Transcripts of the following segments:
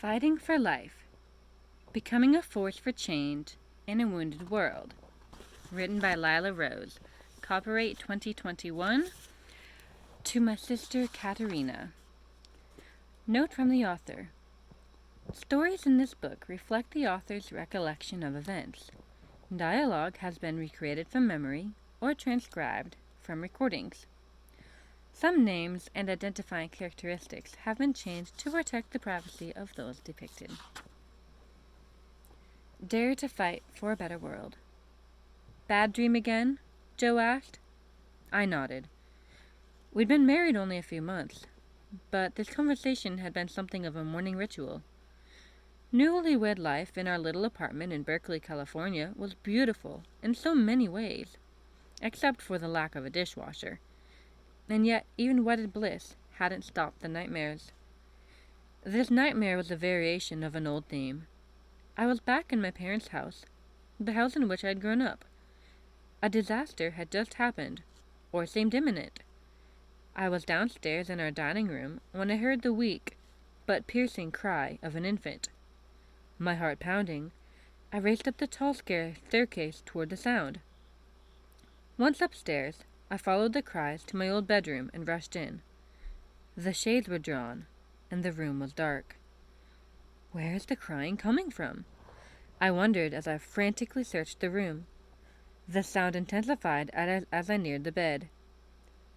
Fighting for Life, Becoming a Force for Change in a Wounded World. Written by Lila Rose. Copyright 2021. To my sister Katerina. Note from the author. Stories in this book reflect the author's recollection of events. Dialogue has been recreated from memory or transcribed from recordings. Some names and identifying characteristics have been changed to protect the privacy of those depicted. Dare to fight for a better world. Bad dream again? Joe asked. I nodded. We'd been married only a few months, but this conversation had been something of a morning ritual. Newlywed life in our little apartment in Berkeley, California was beautiful in so many ways, except for the lack of a dishwasher. And yet, even wedded bliss hadn't stopped the nightmares. This nightmare was a variation of an old theme. I was back in my parents' house, the house in which I had grown up. A disaster had just happened, or seemed imminent. I was downstairs in our dining room when I heard the weak but piercing cry of an infant. My heart pounding, I raced up the tall staircase toward the sound. Once upstairs, I followed the cries to my old bedroom and rushed in. The shades were drawn, and the room was dark. Where is the crying coming from? I wondered as I frantically searched the room. The sound intensified as I neared the bed.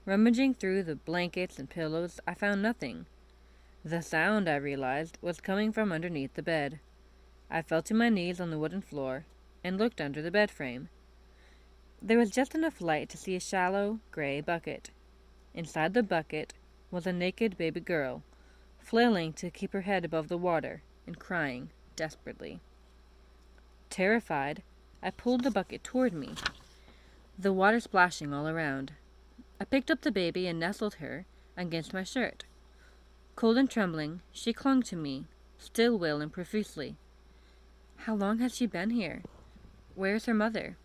Rummaging through the blankets and pillows, I found nothing. The sound, I realized, was coming from underneath the bed. I fell to my knees on the wooden floor and looked under the bed frame. There was just enough light to see a shallow, gray bucket. Inside the bucket was a naked baby girl, flailing to keep her head above the water and crying desperately. Terrified, I pulled the bucket toward me, the water splashing all around. I picked up the baby and nestled her against my shirt. Cold and trembling, she clung to me, still wailing profusely. How long has she been here? Where is her mother?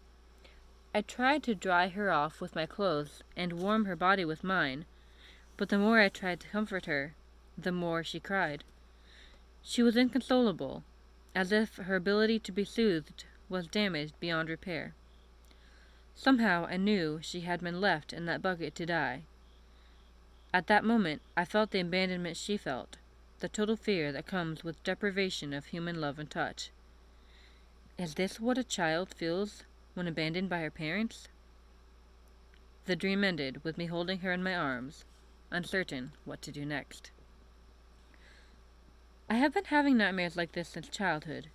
I tried to dry her off with my clothes and warm her body with mine, but the more I tried to comfort her, the more she cried. She was inconsolable, as if her ability to be soothed was damaged beyond repair. Somehow I knew she had been left in that bucket to die. At that moment I felt the abandonment she felt, the total fear that comes with deprivation of human love and touch. Is this what a child feels when abandoned by her parents? The dream ended with me holding her in my arms, uncertain what to do next. I have been having nightmares like this since childhood.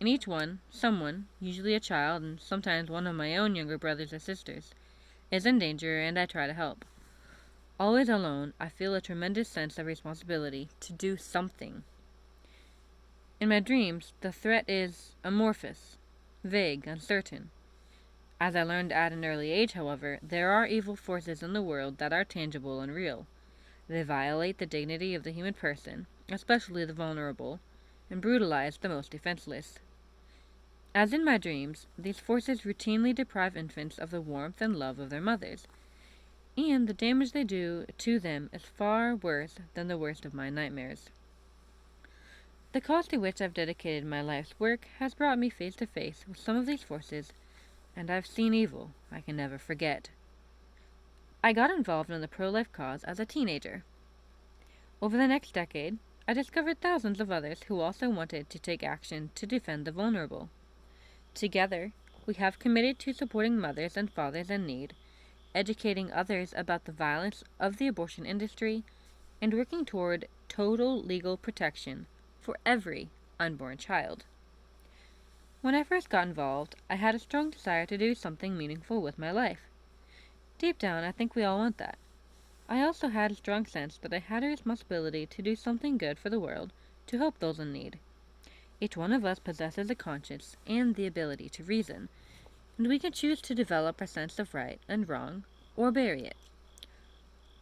In each one, someone, usually a child and sometimes one of my own younger brothers or sisters, is in danger and I try to help. Always alone, I feel a tremendous sense of responsibility to do something. In my dreams, the threat is amorphous, vague, uncertain. As I learned at an early age, however, there are evil forces in the world that are tangible and real. They violate the dignity of the human person, especially the vulnerable, and brutalize the most defenseless. As in my dreams, these forces routinely deprive infants of the warmth and love of their mothers, and the damage they do to them is far worse than the worst of my nightmares. The cause to which I've dedicated my life's work has brought me face to face with some of these forces, and I've seen evil I can never forget. I got involved in the pro-life cause as a teenager. Over the next decade, I discovered thousands of others who also wanted to take action to defend the vulnerable. Together, we have committed to supporting mothers and fathers in need, educating others about the violence of the abortion industry, and working toward total legal protection for every unborn child. When I first got involved, I had a strong desire to do something meaningful with my life. Deep down, I think we all want that. I also had a strong sense that I had a responsibility to do something good for the world, to help those in need. Each one of us possesses a conscience and the ability to reason, and we can choose to develop our sense of right and wrong, or bury it.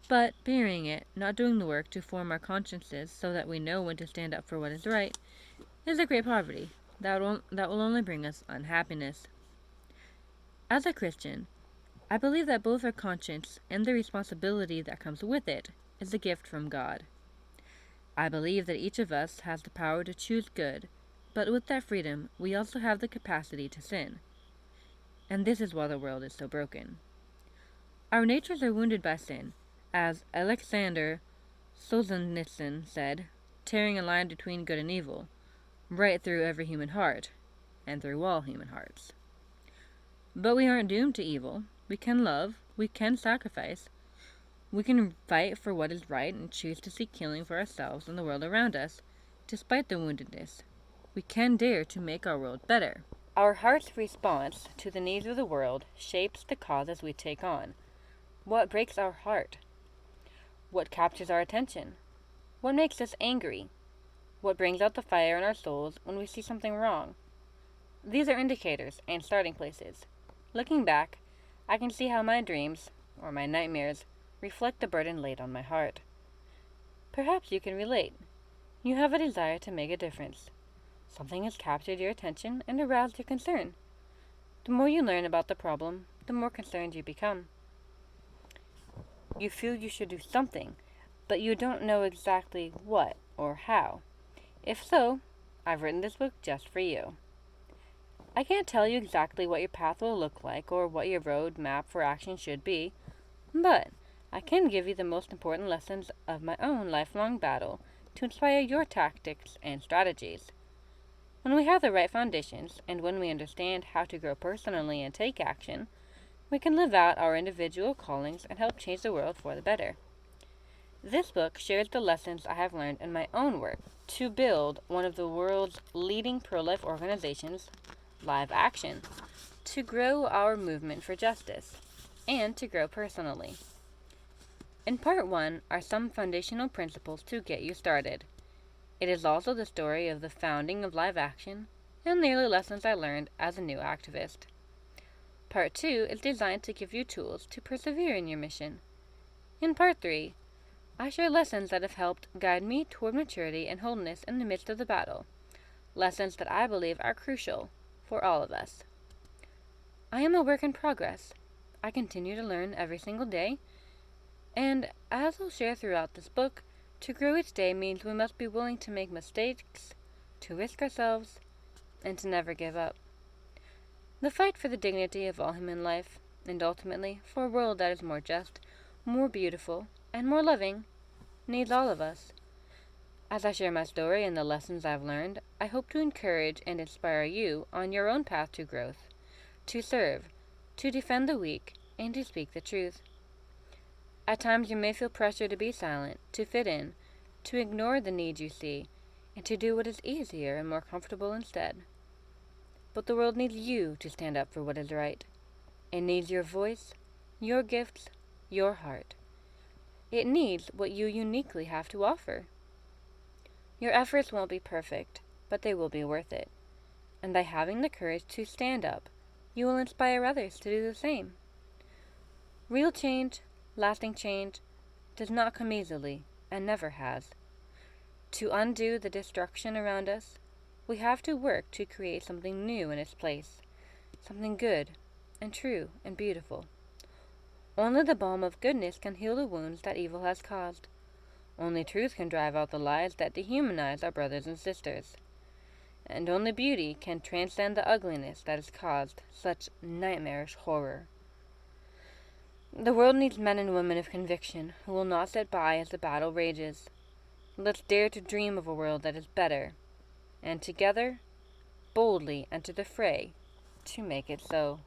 But burying it, not doing the work to form our consciences so that we know when to stand up for what is right, is a great poverty that will only bring us unhappiness. As a Christian, I believe that both our conscience and the responsibility that comes with it is a gift from God. I believe that each of us has the power to choose good, but with that freedom, we also have the capacity to sin. And this is why the world is so broken. Our natures are wounded by sin, as Alexander Solzhenitsyn said, tearing a line between good and evil, right through every human heart, and through all human hearts. But we aren't doomed to evil. We can love, we can sacrifice, we can fight for what is right and choose to seek healing for ourselves and the world around us, despite the woundedness. We can dare to make our world better. Our heart's response to the needs of the world shapes the causes we take on. What breaks our heart? What captures our attention? What makes us angry? What brings out the fire in our souls when we see something wrong? These are indicators and starting places. Looking back, I can see how my dreams, or my nightmares, reflect the burden laid on my heart. Perhaps you can relate. You have a desire to make a difference. Something has captured your attention and aroused your concern. The more you learn about the problem, the more concerned you become. You feel you should do something, but you don't know exactly what or how. If so, I've written this book just for you. I can't tell you exactly what your path will look like or what your road map for action should be, but I can give you the most important lessons of my own lifelong battle to inspire your tactics and strategies. When we have the right foundations, and when we understand how to grow personally and take action, we can live out our individual callings and help change the world for the better. This book shares the lessons I have learned in my own work to build one of the world's leading pro-life organizations, Live Action, to grow our movement for justice, and to grow personally. In part 1 are some foundational principles to get you started. It is also the story of the founding of Live Action and the early lessons I learned as a new activist. Part 2 is designed to give you tools to persevere in your mission. In Part 3, I share lessons that have helped guide me toward maturity and wholeness in the midst of the battle, lessons that I believe are crucial for all of us. I am a work in progress. I continue to learn every single day, and as I'll share throughout this book, to grow each day means we must be willing to make mistakes, to risk ourselves, and to never give up. The fight for the dignity of all human life, and ultimately for a world that is more just, more beautiful, and more loving, needs all of us. As I share my story and the lessons I've learned, I hope to encourage and inspire you on your own path to growth, to serve, to defend the weak, and to speak the truth. At times you may feel pressure to be silent, to fit in, to ignore the needs you see, and to do what is easier and more comfortable instead. But the world needs you to stand up for what is right. It needs your voice, your gifts, your heart. It needs what you uniquely have to offer. Your efforts won't be perfect, but they will be worth it. And by having the courage to stand up, you will inspire others to do the same. Real change, lasting change, does not come easily, and never has. To undo the destruction around us, we have to work to create something new in its place, something good and true and beautiful. Only the balm of goodness can heal the wounds that evil has caused. Only truth can drive out the lies that dehumanize our brothers and sisters. And only beauty can transcend the ugliness that has caused such nightmarish horror. The world needs men and women of conviction who will not sit by as the battle rages. Let's dare to dream of a world that is better, and together, boldly enter the fray to make it so.